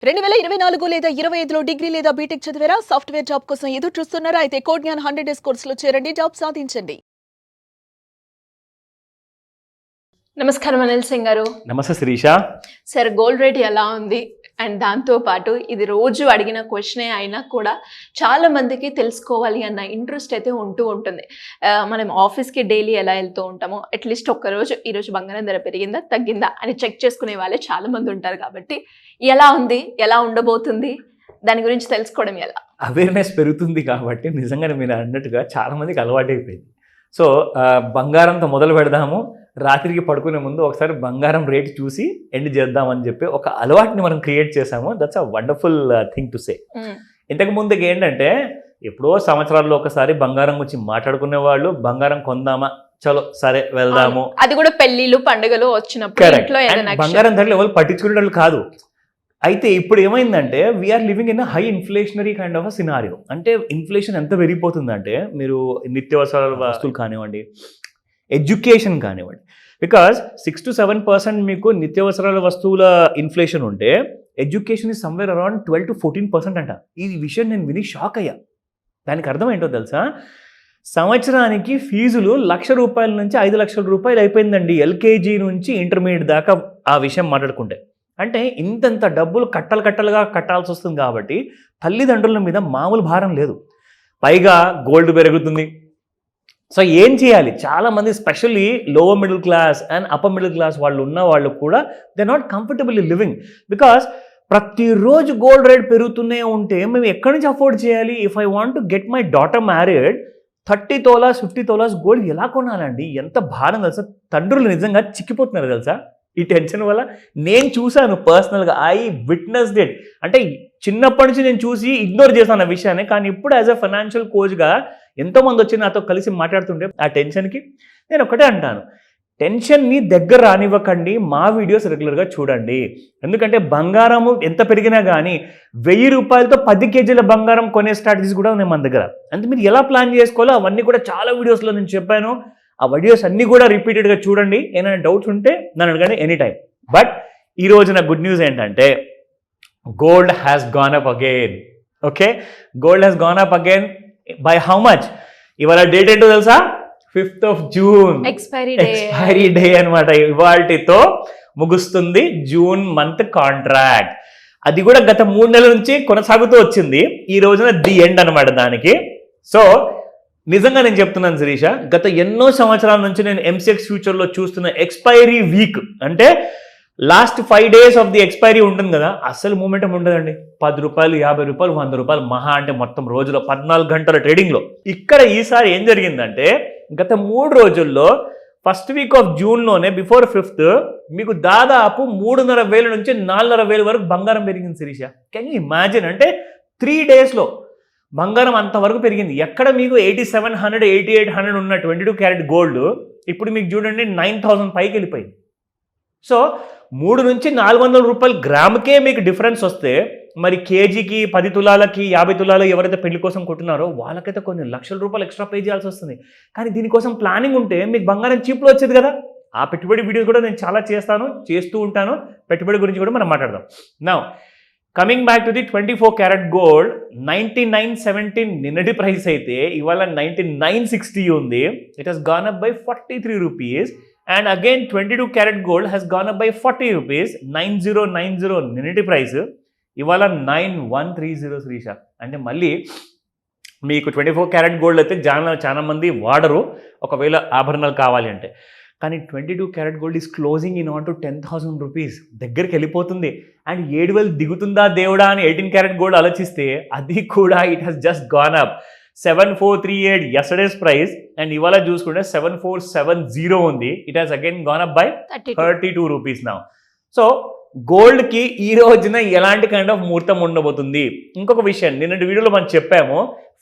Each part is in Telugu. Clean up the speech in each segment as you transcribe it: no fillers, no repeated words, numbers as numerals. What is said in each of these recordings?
2024 లేదా 25లో డిగ్రీ లేదా బీటెక్ చదివారా? సాఫ్ట్‌వేర్ జాబ్ కోసం ఎదురు చూస్తున్నారా? అయితే కోడ్ జ్ఞాన్ 100 డేస్ కోర్సులో చేరండి, జాబ్ సాధించండి. నమస్కారం అనిల్ సింగ్ గారు. నమస్తే శిరీష. సార్, గోల్డ్ రేట్ ఎలా ఉంది? అండ్ దాంతో పాటు ఇది రోజు అడిగిన క్వశ్చనే అయినా కూడా చాలా మందికి తెలుసుకోవాలి అన్న ఇంట్రెస్ట్ అయితే ఉంటుంది. మనం ఆఫీస్కి డైలీ ఎలా వెళ్తూ ఉంటామో అట్లీస్ట్ ఒక్కరోజు ఈరోజు బంగారం ధర పెరిగిందా తగ్గిందా అని చెక్ చేసుకునే వాళ్ళే చాలా మంది ఉంటారు. కాబట్టి ఎలా ఉంది, ఎలా ఉండబోతుంది, దాని గురించి తెలుసుకోవడం ఎలా? అవేర్నెస్ పెరుగుతుంది కాబట్టి నిజంగానే మీరు అన్నట్టుగా చాలా మందికి అలవాటు అయిపోయింది. సో బంగారంతో మొదలు పెడదాము, రాత్రికి పడుకునే ముందు ఒకసారి బంగారం రేట్ చూసి ఎండ్ చేద్దామని చెప్పి ఒక అలవాటుని మనం క్రియేట్ చేసాము. That's a wonderful thing to say. ఇంతకు ముందుకి ఏంటంటే ఎప్పుడో సంవత్సరాల్లో ఒకసారి బంగారం గురించి మాట్లాడుకునే వాళ్ళు, బంగారం కొందామా, చలో సరే వెళ్దాము, అది కూడా పెళ్లిళ్ళు పండుగలు వచ్చినప్పుడు బంగారం ధరలు ఎవరు పట్టించుకునే వాళ్ళు కాదు. అయితే ఇప్పుడు ఏమైందంటే we are living in high inflationary kind of a scenario. అంటే ఇన్ఫ్లేషన్ ఎంత పెరిగిపోతుందంటే మీరు నిత్యావసరాల వస్తువులు కానివ్వండి, ఎడ్యుకేషన్ కానివ్వండి, బికాస్ 6 to 7% మీకు నిత్యావసరాల వస్తువుల ఇన్ఫ్లేషన్ ఉంటే education is somewhere around 12 to 14% అంట. ఈ విషయం నేను విని షాక్ అయ్యా. దానికి అర్థం ఏంటో తెలుసా? సంవత్సరానికి ఫీజులు ₹1,00,000 నుంచి ₹5,00,000 అయిపోయిందండి, ఎల్కేజీ నుంచి ఇంటర్మీడియట్ దాకా. ఆ విషయం మాట్లాడుకుంటే అంటే ఇంతంత డబ్బులు కట్టలుగా కట్టాల్సి వస్తుంది. కాబట్టి తల్లిదండ్రుల మీద మామూలు భారం లేదు. పైగా గోల్డ్ పెరుగుతుంది. సో ఏం చేయాలి? చాలామంది specially lower middle class and upper middle class వాళ్ళు ఉన్న వాళ్ళు కూడా they not comfortable living. Because ప్రతిరోజు గోల్డ్ రేట్ పెరుగుతూనే ఉంటే మేము ఎక్కడి నుంచి అఫోర్డ్ చేయాలి? If I want to get my daughter married, 30 tolas 50 tolas gold ఎలా కొనాలండి? ఎంత భారం తెలుసా? తండ్రులు నిజంగా చిక్కిపోతున్నారు తెలుసా ఈ టెన్షన్ వల్ల. నేను చూశాను పర్సనల్గా, ఐ విట్నెస్డ్ ఇట్. అంటే చిన్నప్పటి నుంచి నేను చూసి ఇగ్నోర్ చేశాను ఆ విషయాన్ని. కానీ ఇప్పుడు యాజ్ అ ఫైనాన్షియల్ కోచ్గా ఎంతోమంది వచ్చి నాతో కలిసి మాట్లాడుతుంటే ఆ టెన్షన్కి నేను ఒకటే అంటాను, టెన్షన్ని దగ్గర రానివ్వకండి, మా వీడియోస్ రెగ్యులర్గా చూడండి. ఎందుకంటే బంగారము ఎంత పెరిగినా కానీ ₹1,000తో 10 kgs బంగారం కొనే స్ట్రాటజీస్ కూడా ఉన్నాయి మన దగ్గర. అంటే మీరు ఎలా ప్లాన్ చేసుకోవాలో అవన్నీ కూడా చాలా వీడియోస్లో నేను చెప్పాను. ఆ వీడియోస్ అన్నీ కూడా రిపీటెడ్గా చూడండి. ఏమైనా డౌట్స్ ఉంటే నన్ను అడగండి ఎనీ టైం. బట్ ఈ రోజు నా గుడ్ న్యూస్ ఏంటంటే gold has gone up again. Okay, gold has gone up again by how much? ఇవాళ డేట్ ఏంటో తెలుసా? 5th of June expiry day అనమాట. ఇవాల్టితో ముగుస్తుంది జూన్ మంత్ కాంట్రాక్ట్. అది కూడా గత 3 నెలల నుంచి కొనసాగుతూ వచ్చింది. ఈ రోజున ది ఎండ్ అనమాట దానికి. సో నిజంగా నేను చెప్తున్నాను శిరీష, గత ఎన్నో సంవత్సరాల నుంచి నేను ఎంసీఎక్స్ ఫ్యూచర్లో చూస్తున్న ఎక్స్పైరీ వీక్ అంటే last 5 days of the expiry ఉంటుంది కదా, అస్సలు మూమెంటం ఉండదండి. ₹10, ₹50, ₹100 మహా అంటే మొత్తం రోజులో 14 గంటల ట్రేడింగ్లో. ఇక్కడ ఈసారి ఏం జరిగిందంటే గత 3 రోజుల్లో ఫస్ట్ వీక్ ఆఫ్ జూన్లోనే బిఫోర్ 5th మీకు దాదాపు 3,500 నుంచి 4,500 వరకు బంగారం పెరిగింది శిరీష. Can you imagine? అంటే 3 daysలో బంగారం అంతవరకు పెరిగింది. ఎక్కడ మీకు 8,700 8,800 ఉన్న 22 క్యారెట్ గోల్డ్ ఇప్పుడు మీకు చూడండి 9,000 పైకి వెళ్ళిపోయింది. సో 3 నుంచి ₹400 గ్రాముకే మీకు డిఫరెన్స్ వస్తే మరి కేజీకి 10 తులాలకి 50 తులాలు ఎవరైతే పెళ్లి కోసం కొట్టున్నారో వాళ్ళకైతే కొన్ని ₹1,00,000 ఎక్స్ట్రా పే చేయాల్సి వస్తుంది. కానీ దీనికోసం ప్లానింగ్ ఉంటే మీకు బంగారం చీప్లో వచ్చేది కదా. ఆ పెట్టుబడి వీడియోస్ కూడా నేను చాలా చేస్తూ ఉంటాను. పెట్టుబడి గురించి కూడా మనం మాట్లాడదాం. Now coming back to the 24 carat gold, 99.17 నిన్నటి ప్రైస్ అయితే ఇవాళ 99.60 ఉంది. It has gone up by ₹43. And again 22 carat gold has gone up by ₹40. 9090 నిన్నటి ప్రైస్ ఇవాళ 9130 శ్రీష. అంటే మళ్ళీ మీకు 24 క్యారెట్ గోల్డ్ అయితే చాలా మంది వాడరు ఒకవేళ ఆభరణాలు కావాలి అంటే. కానీ 22 carat gold is closing in on to ₹10,000 దగ్గరికి వెళ్ళిపోతుంది. అండ్ 7,000 దిగుతుందా దేవుడా అని 18 క్యారెట్ గోల్డ్ ఆలోచిస్తే అది కూడా it has just gone up 7438 yesterday's price. And ఇవాళ చూసుకుంటే 7470 ఉంది. It has again gone up by ₹32 now. So గోల్డ్కి ఈ రోజున ఎలాంటి కైండ్ ఆఫ్ ముహూర్తం ఉండబోతుంది? ఇంకొక విషయం, నిన్నటి వీడియోలో మనం చెప్పాము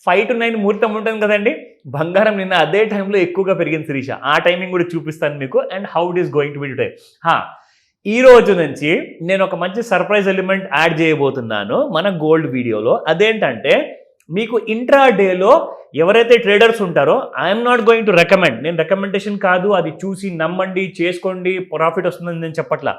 5 to 9 ముహూర్తం ఉంటుంది కదండి. బంగారం నిన్న అదే టైంలో ఎక్కువగా పెరిగింది శిరీష. ఆ టైమింగ్ కూడా చూపిస్తాను మీకు and how it is going to be today. ఈ రోజు నుంచి నేను ఒక మంచి సర్ప్రైజ్ ఎలిమెంట్ యాడ్ చేయబోతున్నాను మన గోల్డ్ వీడియోలో. అదేంటంటే మీకు ఇంట్రా డేలో ఎవరైతే ట్రేడర్స్ ఉంటారో I'm not going to recommend, నేను రికమెండేషన్ కాదు, అది చూసి నమ్మండి చేసుకోండి ప్రాఫిట్ వస్తుందని నేను చెప్పట్లా.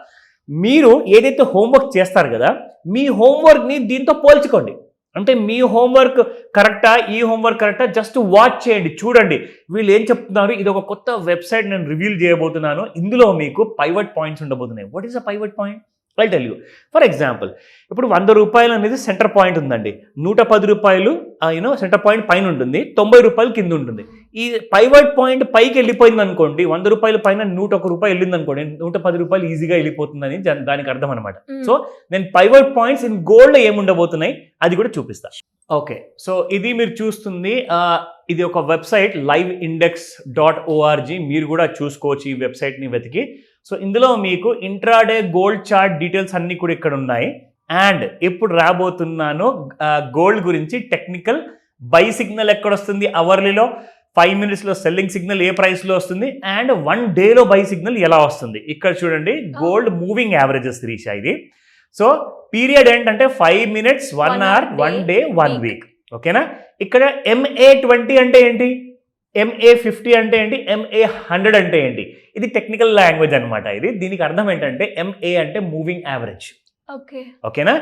మీరు ఏదైతే హోంవర్క్ చేస్తారు కదా, మీ హోంవర్క్ని దీంతో పోల్చుకోండి. అంటే మీ హోంవర్క్ కరెక్టా, ఈ హోంవర్క్ కరెక్టా, జస్ట్ వాచ్ చేయండి, చూడండి వీళ్ళు ఏం చెప్తున్నారు. ఇది ఒక కొత్త వెబ్సైట్ నేను రివీల్ చేయబోతున్నాను. ఇందులో మీకు పైవట్ పాయింట్స్ ఉండబోతున్నాయి. What is a pivot point? I tell you. For example, ఇప్పుడు 100 రూపాయలు అనేది సెంటర్ పాయింట్ ఉందండి. 110 రూపాయలు సెంటర్ పాయింట్ పైన ఉంటుంది, 90 రూపాయలు కింద ఉంటుంది. ఈ పైవట్ పాయింట్ పైకి వెళ్ళిపోయింది అనుకోండి, 100 రూపాయల పైన 101 రూపాయలు వెళ్ళింది అనుకోండి, 110 రూపాయలు ఈజీగా వెళ్ళిపోతుందని దానికి అర్థం అనమాట. సో నేను పైవట్ పాయింట్స్ ఇన్ గోల్డ్ ఏముండబోతున్నాయి అది కూడా చూపిస్తా. ఓకే, సో ఇది మీరు చూస్తుంది, ఇది ఒక వెబ్సైట్ liveindex.org. మీరు కూడా చూసుకోవచ్చు ఈ వెబ్సైట్ని వెతికి. సో ఇందులో మీకు ఇంట్రాడే గోల్డ్ చార్ట్ డీటెయిల్స్ అన్నీ కూడా ఇక్కడ ఉన్నాయి. అండ్ ఇప్పుడు రాబోతున్నాను గోల్డ్ గురించి టెక్నికల్ బై సిగ్నల్ ఎక్కడ వస్తుంది, అవర్లీలో 5 minutesలో సెల్లింగ్ సిగ్నల్ ఏ ప్రైస్లో వస్తుంది, అండ్ 1 dayలో బై సిగ్నల్ ఎలా వస్తుంది. ఇక్కడ చూడండి, గోల్డ్ మూవింగ్ యావరేజెస్ రీచ్ ఇది. సో పీరియడ్ ఏంటంటే 5 minutes, 1 hour, 1 day, 1 week. ఓకేనా? ఇక్కడ MA20 అంటే ఏంటి, MA50 అంటే ఏంటి, MA100 అంటే ఏంటి, ఇది టెక్నికల్ లాంగ్వేజ్ అనమాట. దీనికి అర్థం ఏంటంటే MA అంటే మూవింగ్ యావరేజ్. ఓకేనా?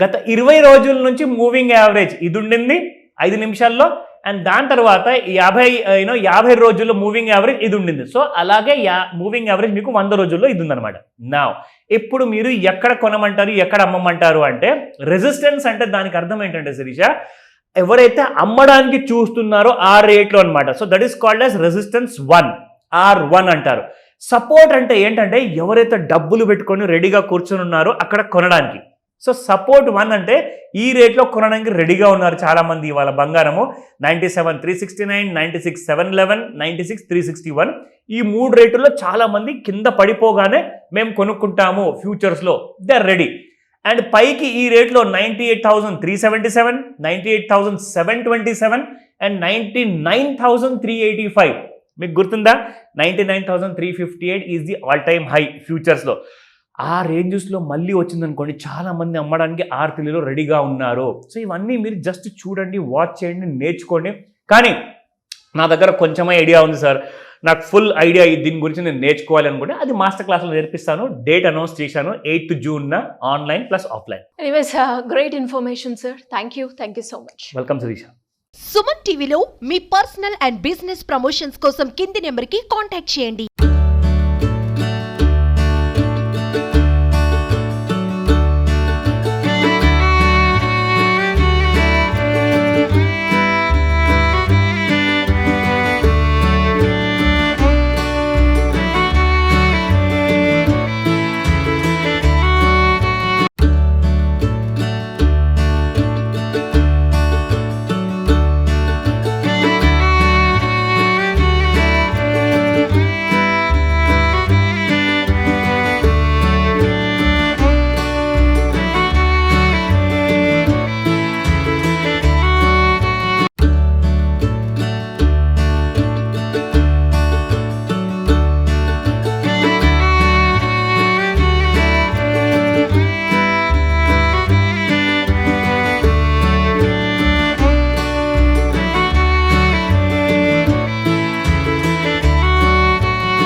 గత 20 రోజుల నుంచి మూవింగ్ యావరేజ్ ఇది ఉండింది 5 నిమిషాల్లో, అండ్ దాని తర్వాత 50 రోజుల్లో మూవింగ్ యావరేజ్ ఇది ఉండింది. సో అలాగే మూవింగ్ యావరేజ్ మీకు 100 రోజుల్లో ఇది ఉందన్నమాట. నా ఇప్పుడు మీరు ఎక్కడ కొనమంటారు, ఎక్కడ అమ్మమంటారు అంటే, రెసిస్టెన్స్ అంటే దానికి అర్థం ఏంటంటే శిరీష, ఎవరైతే అమ్మడానికి చూస్తున్నారో ఆ రేట్లో అనమాట. So that is called as resistance 1, R1 అంటారు. సపోర్ట్ అంటే ఏంటంటే ఎవరైతే డబ్బులు పెట్టుకొని రెడీగా కూర్చొని ఉన్నారో అక్కడ కొనడానికి. సో సపోర్ట్ 1 అంటే ఈ రేట్లో కొనడానికి రెడీగా ఉన్నారు చాలా మంది. ఇవాళ బంగారము 97,369, 96,711, 96,361 ఈ 3 రేటుల్లో చాలా మంది కింద పడిపోగానే మేము కొనుక్కుంటాము ఫ్యూచర్స్లో, దే ఆర్ రెడీ. అండ్ పైకి ఈ రేట్లో 98,377, 98,727 అండ్ 99,385. మీకు గుర్తుందా? 99,358 is the all time high ఫ్యూచర్స్లో. ఆ రేంజెస్లో మళ్ళీ వచ్చిందనుకోండి, చాలా మంది అమ్మడానికి ఆర్తిలో రెడీగా ఉన్నారు. సో ఇవన్నీ మీరు జస్ట్ చూడండి, వాచ్ చేయండి, నేర్చుకోండి. కానీ నా దగ్గర కొంచెమే ఐడియా ఉంది సార్, నాకు ఫుల్ ఐడియా దీని గురించి నేను నేర్చుకోవాలి అనుకుంటే అది మాస్టర్ క్లాస్లో నేర్పిస్తాను. డేట్ అనౌన్స్ చేశాను, 8th June online plus offline. Anyways great information sir, thank you so much. Welcome Shirisha. Suman టీవీలో మీ పర్సనల్ అండ్ బిజినెస్ ప్రమోషన్స్ కోసం కింది నెంబర్కి కాంటాక్ట్ చేయండి.